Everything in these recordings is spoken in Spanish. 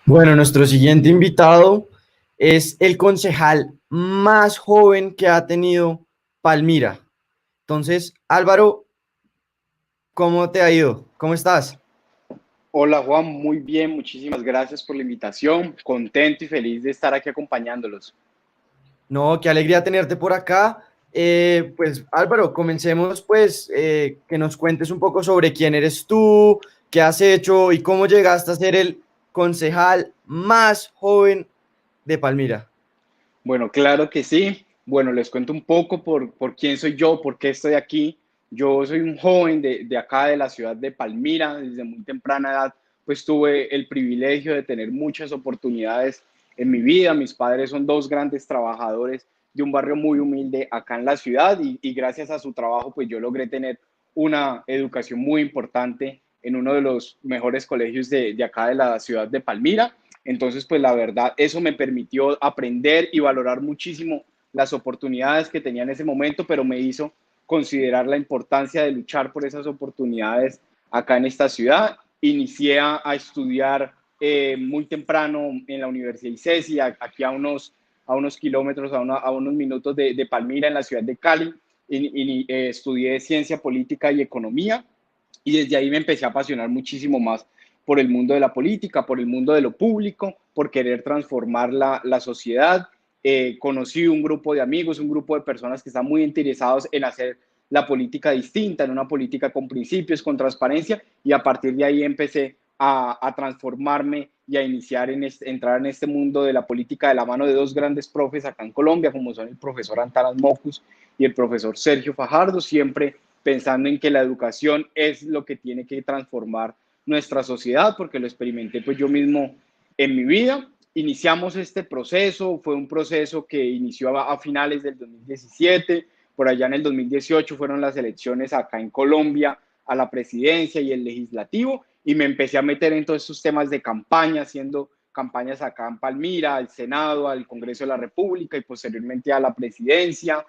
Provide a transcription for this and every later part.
Bueno, nuestro siguiente invitado es el concejal más joven que ha tenido Palmira. Entonces, Álvaro, ¿cómo te ha ido? ¿Cómo estás? Hola Juan, muy bien, muchísimas gracias por la invitación, contento y feliz de estar aquí acompañándolos. No, qué alegría tenerte por acá. Pues Álvaro, comencemos pues que nos cuentes un poco sobre quién eres tú, qué has hecho y cómo llegaste a ser el concejal más joven de Palmira. Bueno, claro que sí. Bueno, les cuento un poco por quién soy yo, por qué estoy aquí. Yo soy un joven de acá, de la ciudad de Palmira. Desde muy temprana edad, pues tuve el privilegio de tener muchas oportunidades en mi vida. Mis padres son dos grandes trabajadores de un barrio muy humilde acá en la ciudad y gracias a su trabajo, pues yo logré tener una educación muy importante en uno de los mejores colegios de acá de la ciudad de Palmira. Entonces, pues la verdad, eso me permitió aprender y valorar muchísimo las oportunidades que tenía en ese momento, pero me hizo considerar la importancia de luchar por esas oportunidades acá en esta ciudad. Inicié a estudiar muy temprano en la Universidad ICESI, aquí a unos kilómetros, a unos minutos de Palmira, en la ciudad de Cali, estudié ciencia política y economía, y desde ahí me empecé a apasionar muchísimo más por el mundo de la política, por el mundo de lo público, por querer transformar la sociedad. Conocí un grupo de amigos, un grupo de personas que están muy interesados en hacer la política distinta, en una política con principios, con transparencia, y a partir de ahí empecé a transformarme y a iniciar entrar en este mundo de la política de la mano de dos grandes profes acá en Colombia, como son el profesor Antanas Mocus y el profesor Sergio Fajardo, siempre pensando en que la educación es lo que tiene que transformar nuestra sociedad, porque lo experimenté pues yo mismo en mi vida. Iniciamos este proceso, fue un proceso que inició a finales del 2017, por allá en el 2018 fueron las elecciones acá en Colombia a la presidencia y el legislativo, y me empecé a meter en todos estos temas de campaña, haciendo campañas acá en Palmira, al Senado, al Congreso de la República y posteriormente a la presidencia.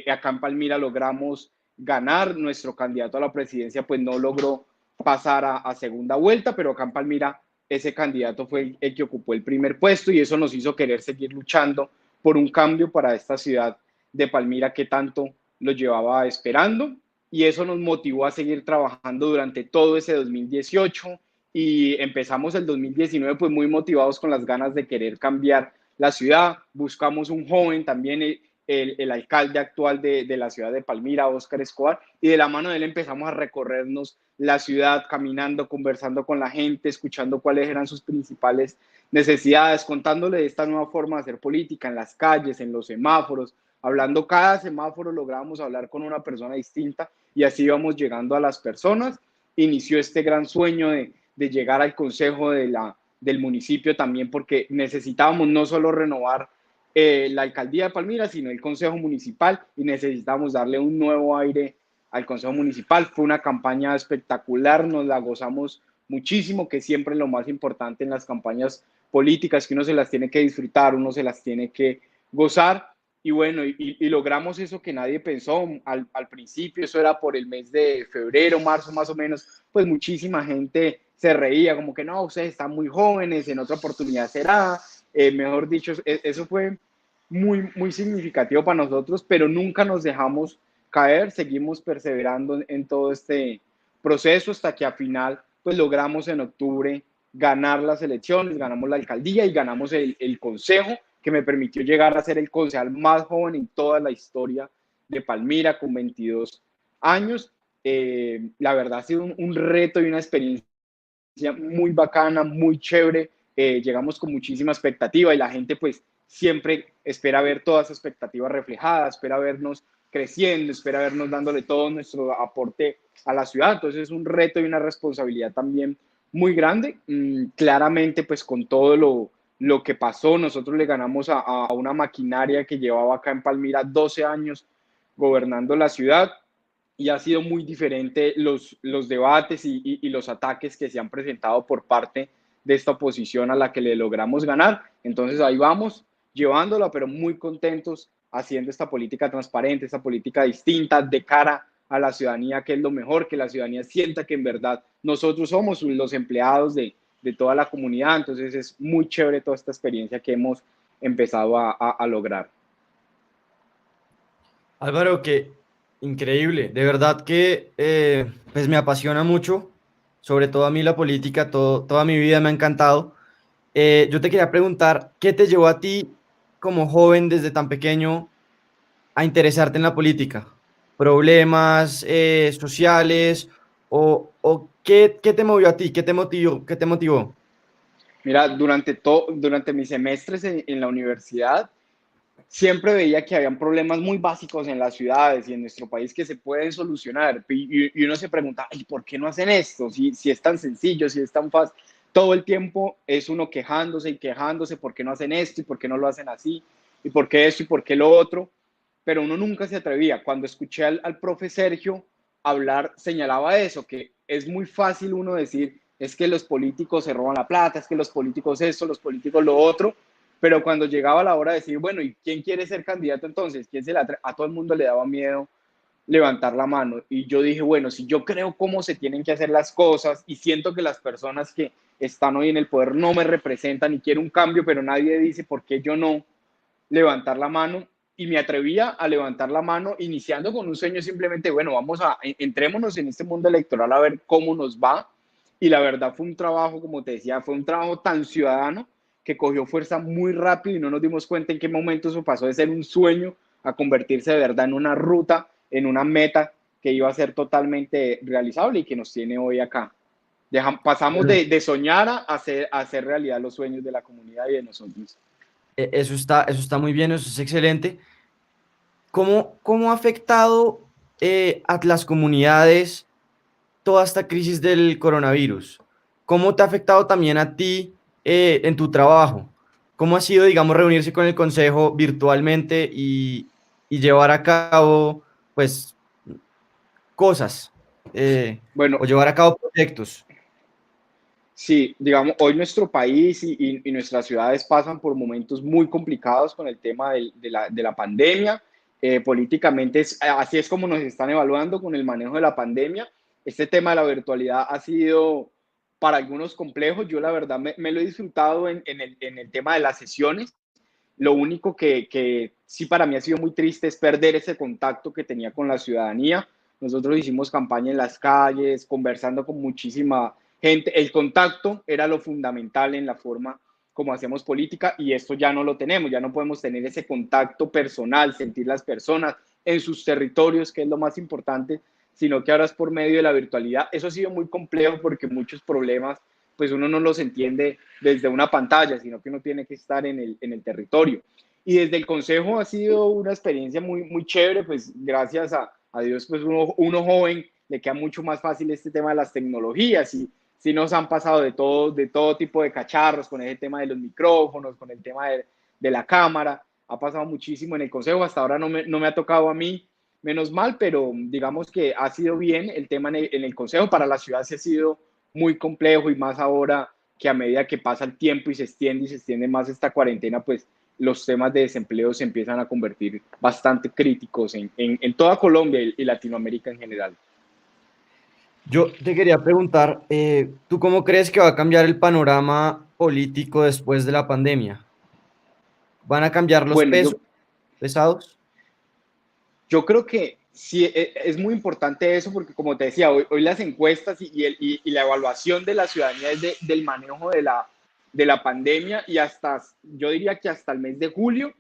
Acá en Palmira logramos ganar, nuestro candidato a la presidencia pues no logró pasar a segunda vuelta, pero acá en Palmira ese candidato fue el que ocupó el primer puesto y eso nos hizo querer seguir luchando por un cambio para esta ciudad de Palmira que tanto lo llevaba esperando, y eso nos motivó a seguir trabajando durante todo ese 2018 y empezamos el 2019 pues muy motivados con las ganas de querer cambiar la ciudad. Buscamos un joven también, el alcalde actual de la ciudad de Palmira, Óscar Escobar, y de la mano de él empezamos a recorrernos la ciudad, caminando, conversando con la gente, escuchando cuáles eran sus principales necesidades, contándole de esta nueva forma de hacer política en las calles, en los semáforos, hablando cada semáforo, lográbamos hablar con una persona distinta y así íbamos llegando a las personas. Inició este gran sueño de llegar al consejo del municipio también, porque necesitábamos no solo renovar la alcaldía de Palmira, sino el consejo municipal, y necesitamos darle un nuevo aire al consejo municipal. Fue una campaña espectacular, nos la gozamos muchísimo, que siempre es lo más importante en las campañas políticas, que uno se las tiene que disfrutar, uno se las tiene que gozar. Y bueno, y logramos eso que nadie pensó al principio. Eso era por el mes de febrero, marzo más o menos, pues muchísima gente se reía, como que no, ustedes están muy jóvenes, en otra oportunidad será. Mejor dicho, eso fue muy significativo para nosotros, pero nunca nos dejamos caer, seguimos perseverando en todo este proceso hasta que al final pues logramos en octubre ganar las elecciones, ganamos la alcaldía y ganamos el consejo, que me permitió llegar a ser el concejal más joven en toda la historia de Palmira, con 22 años. La verdad ha sido un reto y una experiencia muy bacana, muy chévere. Llegamos con muchísima expectativa y la gente pues siempre espera ver todas esas expectativas reflejadas, espera vernos creciendo, espera vernos dándole todo nuestro aporte a la ciudad. Entonces es un reto y una responsabilidad también muy grande. Claramente pues con todo lo que pasó, nosotros le ganamos a una maquinaria que llevaba acá en Palmira 12 años gobernando la ciudad, y ha sido muy diferente los debates y los ataques que se han presentado por parte de esta oposición a la que le logramos ganar. Entonces ahí vamos llevándola, pero muy contentos haciendo esta política transparente, esta política distinta de cara a la ciudadanía, que es lo mejor, que la ciudadanía sienta que en verdad nosotros somos los empleados de toda la comunidad. Entonces es muy chévere toda esta experiencia que hemos empezado a lograr. Álvaro, qué increíble. De verdad que pues me apasiona mucho, sobre todo a mí la política, toda mi vida me ha encantado. Yo te quería preguntar, ¿qué te llevó a ti como joven desde tan pequeño a interesarte en la política? ¿Problemas sociales o qué te movió a ti? ¿Qué te motivó? ¿Qué te motivó? Mira, durante mis semestres en la universidad, siempre veía que habían problemas muy básicos en las ciudades y en nuestro país que se pueden solucionar. Y uno se pregunta, ¿y por qué no hacen esto? Si es tan sencillo, si es tan fácil. Todo el tiempo es uno quejándose y quejándose, ¿por qué no hacen esto y por qué no lo hacen así? ¿Y por qué esto y por qué lo otro? Pero uno nunca se atrevía. Cuando escuché al profe Sergio hablar, señalaba eso, que es muy fácil uno decir, es que los políticos se roban la plata, es que los políticos esto, los políticos lo otro, pero cuando llegaba la hora de decir, bueno, ¿y quién quiere ser candidato entonces? A todo el mundo le daba miedo levantar la mano. Y yo dije, bueno, si yo creo cómo se tienen que hacer las cosas y siento que las personas que están hoy en el poder no me representan y quiero un cambio, pero nadie dice por qué yo no levantar la mano. Y me atrevía a levantar la mano iniciando con un sueño simplemente, bueno, entrémonos en este mundo electoral a ver cómo nos va. Y la verdad fue un trabajo, como te decía, fue un trabajo tan ciudadano que cogió fuerza muy rápido y no nos dimos cuenta en qué momento eso pasó de ser un sueño a convertirse de verdad en una ruta, en una meta que iba a ser totalmente realizable y que nos tiene hoy acá. Pasamos Bueno, de soñar a hacer realidad los sueños de la comunidad y de nosotros. eso está muy bien, eso es excelente. ¿Cómo ha afectado a las comunidades toda esta crisis del coronavirus? ¿Cómo te ha afectado también a ti en tu trabajo? ¿Cómo ha sido, digamos, reunirse con el consejo virtualmente y llevar a cabo, pues, cosas Bueno, o llevar a cabo proyectos? sí, digamos, hoy nuestro país y nuestras ciudades pasan por momentos muy complicados con el tema de la pandemia. Políticamente, así es como nos están evaluando con el manejo de la pandemia. Este tema de la virtualidad ha sido para algunos complejos. Yo la verdad me lo he disfrutado en el tema de las sesiones. Lo único que sí para mí ha sido muy triste es perder ese contacto que tenía con la ciudadanía. Nosotros hicimos campaña en las calles, conversando con muchísima gente. El contacto era lo fundamental en la forma como hacemos política y esto ya no lo tenemos, ya no podemos tener ese contacto personal, sentir las personas en sus territorios, que es lo más importante, sino que ahora es por medio de la virtualidad. Eso ha sido muy complejo porque muchos problemas pues uno no los entiende desde una pantalla, sino que uno tiene que estar en el territorio. Y desde el consejo ha sido una experiencia muy, muy chévere, pues gracias a Dios, pues uno joven le queda mucho más fácil este tema de las tecnologías y sí nos han pasado de todo tipo de cacharros con ese tema de los micrófonos, con el tema de la cámara, ha pasado muchísimo en el consejo, hasta ahora no me ha tocado a mí, menos mal, pero digamos que ha sido bien el tema en el consejo, para la ciudad sí ha sido muy complejo y más ahora que a medida que pasa el tiempo y se extiende más esta cuarentena, pues los temas de desempleo se empiezan a convertir bastante críticos en toda Colombia y Latinoamérica en general. Yo te quería preguntar, ¿tú cómo crees que va a cambiar el panorama político después de la pandemia? ¿Van a cambiar los Bueno, pesos pesados? yo creo que sí, es muy importante eso porque, como te decía, hoy las encuestas y la evaluación de la ciudadanía es del manejo de la pandemia y hasta, yo diría que hasta el mes de julio,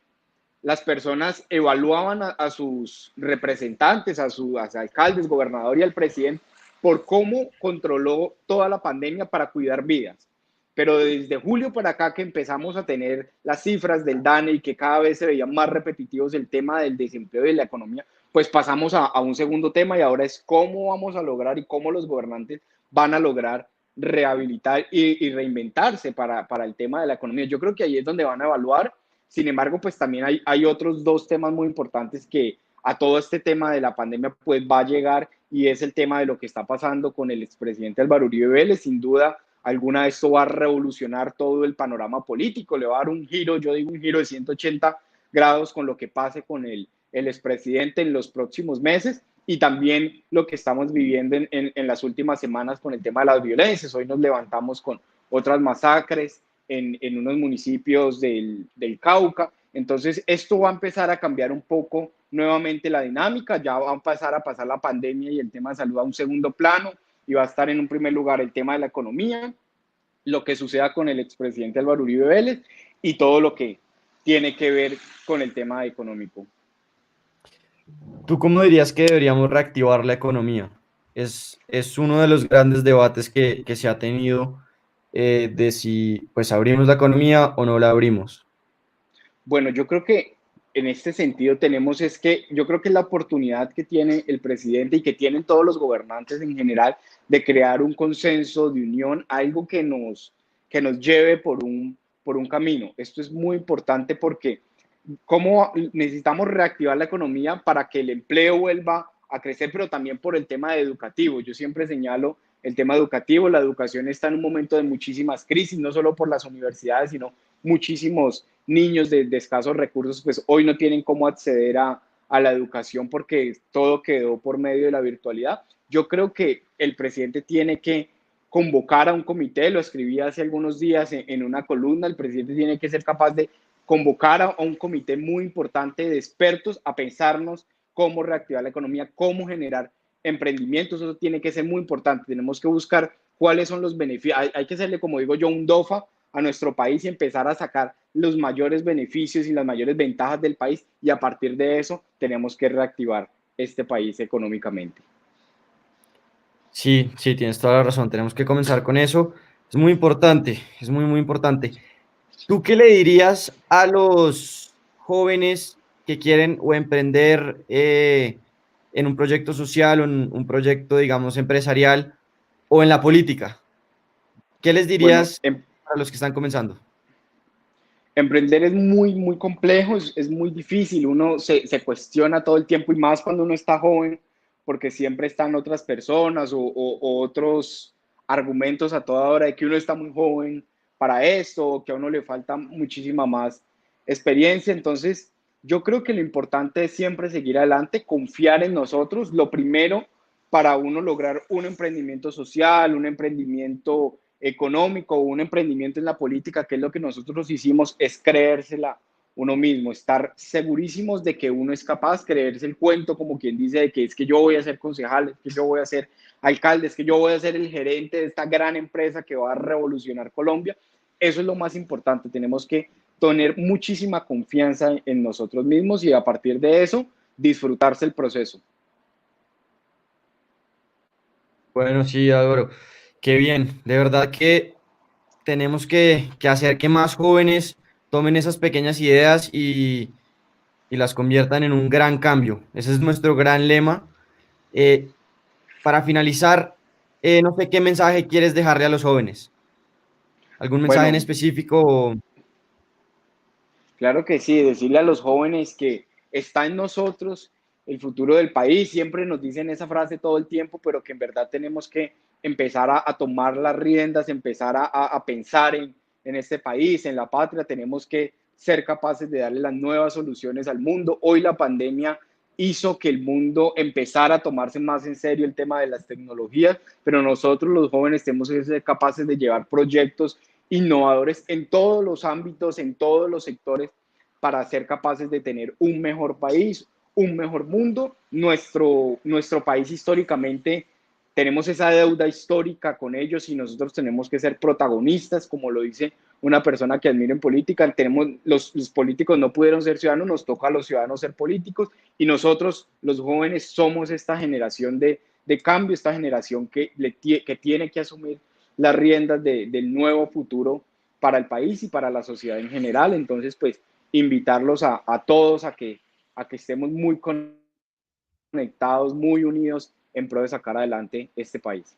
las personas evaluaban a sus representantes, a sus alcaldes, gobernador y al presidente por cómo controló toda la pandemia para cuidar vidas. Pero desde julio para acá que empezamos a tener las cifras del DANE y que cada vez se veían más repetitivos el tema del desempleo y de la economía, pues pasamos a un segundo tema y ahora es cómo vamos a lograr y cómo los gobernantes van a lograr rehabilitar y reinventarse para el tema de la economía. Yo creo que ahí es donde van a evaluar. Sin embargo, pues también hay otros dos temas muy importantes que a todo este tema de la pandemia pues va a llegar y es el tema de lo que está pasando con el expresidente Álvaro Uribe Vélez. Sin duda alguna esto va a revolucionar todo el panorama político, le va a dar un giro, yo digo un giro de 180 grados con lo que pase con el expresidente en los próximos meses y también lo que estamos viviendo en las últimas semanas con el tema de las violencias. Hoy nos levantamos con otras masacres en unos municipios del Cauca. Entonces, esto va a empezar a cambiar un poco nuevamente la dinámica, ya va a empezar a pasar la pandemia y el tema de salud a un segundo plano y va a estar en un primer lugar el tema de la economía, lo que suceda con el expresidente Álvaro Uribe Vélez y todo lo que tiene que ver con el tema económico. ¿Tú cómo dirías que deberíamos reactivar la economía? Es uno de los grandes debates que se ha tenido de si pues abrimos la economía o no la abrimos. Bueno, yo creo que en este sentido tenemos es que yo creo que es la oportunidad que tiene el presidente y que tienen todos los gobernantes en general de crear un consenso de unión, algo que nos lleve por un camino. Esto es muy importante porque cómo necesitamos reactivar la economía para que el empleo vuelva a crecer, pero también por el tema educativo. Yo siempre señalo el tema educativo, la educación está en un momento de muchísimas crisis, no solo por las universidades, sino muchísimos niños de escasos recursos, pues hoy no tienen cómo acceder a la educación porque todo quedó por medio de la virtualidad. Yo creo que el presidente tiene que convocar a un comité, lo escribí hace algunos días en una columna, el presidente tiene que ser capaz de convocar a un comité muy importante de expertos a pensarnos cómo reactivar la economía, cómo generar emprendimientos, eso tiene que ser muy importante, tenemos que buscar cuáles son los beneficios, hay que hacerle, como digo yo, un DOFA a nuestro país y empezar a sacar los mayores beneficios y las mayores ventajas del país y a partir de eso tenemos que reactivar este país económicamente. Sí, sí, tienes toda la razón. Tenemos que comenzar con eso. Es muy importante, es muy, muy importante. ¿Tú qué le dirías a los jóvenes que quieren o emprender en un proyecto social o en un proyecto, digamos, empresarial o en la política? ¿Qué les Bueno, dirías a los que están comenzando? emprender es muy complejo, es muy difícil, uno se cuestiona todo el tiempo y más cuando uno está joven, porque siempre están otras personas o otros argumentos a toda hora de que uno está muy joven para esto o que a uno le falta muchísima más experiencia. Entonces, yo creo que lo importante es siempre seguir adelante, confiar en nosotros. Lo primero para uno lograr un emprendimiento social, un emprendimiento económico o un emprendimiento en la política, que es lo que nosotros hicimos, es creérsela uno mismo, estar segurísimos de que uno es capaz, creerse el cuento, como quien dice, de que es que yo voy a ser concejal, es que yo voy a ser alcalde, es que yo voy a ser el gerente de esta gran empresa que va a revolucionar Colombia. Eso es lo más importante, tenemos que tener muchísima confianza en nosotros mismos y a partir de eso disfrutarse el proceso. Bueno, sí, Álvaro, qué bien. De verdad que tenemos que hacer que más jóvenes tomen esas pequeñas ideas y las conviertan en un gran cambio. Ese es nuestro gran lema. Eh, para finalizar, no sé qué mensaje quieres dejarle a los jóvenes. ¿Algún mensaje en Bueno, específico? claro que sí, decirle a los jóvenes que está en nosotros el futuro del país. Siempre nos dicen esa frase todo el tiempo, pero que en verdad tenemos que empezar a tomar las riendas, empezar a pensar en este país, en la patria. Tenemos que ser capaces de darle las nuevas soluciones al mundo. Hoy la pandemia hizo que el mundo empezara a tomarse más en serio el tema de las tecnologías, pero nosotros los jóvenes tenemos que ser capaces de llevar proyectos innovadores en todos los ámbitos, en todos los sectores, para ser capaces de tener un mejor país, un mejor mundo. Nuestro país históricamente tenemos esa deuda histórica con ellos y nosotros tenemos que ser protagonistas, como lo dice una persona que admiro en política. Los políticos no pudieron ser ciudadanos, nos toca a los ciudadanos ser políticos y nosotros, los jóvenes, somos esta generación de cambio, esta generación que tiene que asumir las riendas del nuevo futuro para el país y para la sociedad en general. Entonces, pues, invitarlos a todos a que estemos muy conectados, muy unidos en pro de sacar adelante este país.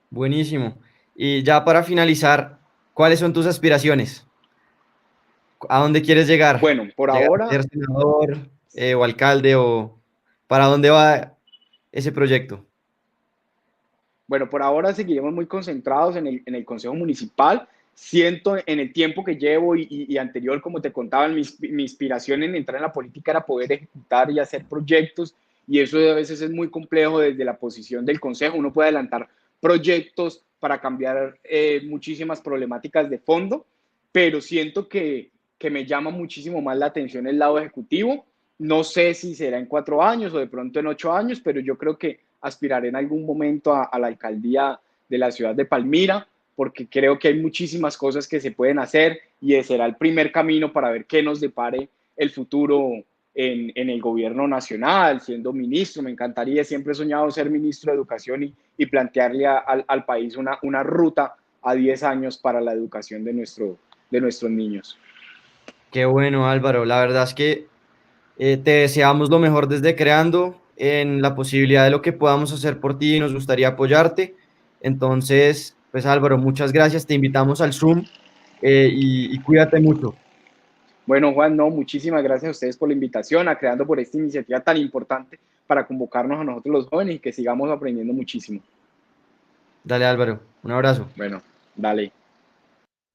Buenísimo. Y ya para finalizar, ¿cuáles son tus aspiraciones? ¿A dónde quieres llegar? Bueno, por ¿Llegar a ahora, ser senador o alcalde o para dónde va ese proyecto? bueno, por ahora seguiremos muy concentrados en el Consejo Municipal. Siento en el tiempo que llevo y anterior, como te contaba, mi inspiración en entrar en la política era poder ejecutar y hacer proyectos y eso a veces es muy complejo desde la posición del Consejo. Uno puede adelantar proyectos, para cambiar muchísimas problemáticas de fondo, pero siento que me llama muchísimo más la atención el lado ejecutivo. No sé si será en 4 años o de pronto en 8 años, pero yo creo que aspiraré en algún momento a la alcaldía de la ciudad de Palmira, porque creo que hay muchísimas cosas que se pueden hacer y ese será el primer camino para ver qué nos depare el futuro en el gobierno nacional, siendo ministro. Me encantaría, siempre he soñado ser ministro de Educación y plantearle al país una ruta a 10 años para la educación de nuestros niños. Qué bueno, Álvaro. La verdad es que te deseamos lo mejor desde Creando, en la posibilidad de lo que podamos hacer por ti y nos gustaría apoyarte. Entonces, pues Álvaro, muchas gracias. Te invitamos al Zoom y cuídate mucho. Bueno, Juan, no, muchísimas gracias a ustedes por la invitación, a Creando, por esta iniciativa tan importante para convocarnos a nosotros los jóvenes y que sigamos aprendiendo muchísimo. Dale, Álvaro. Un abrazo. Bueno, dale.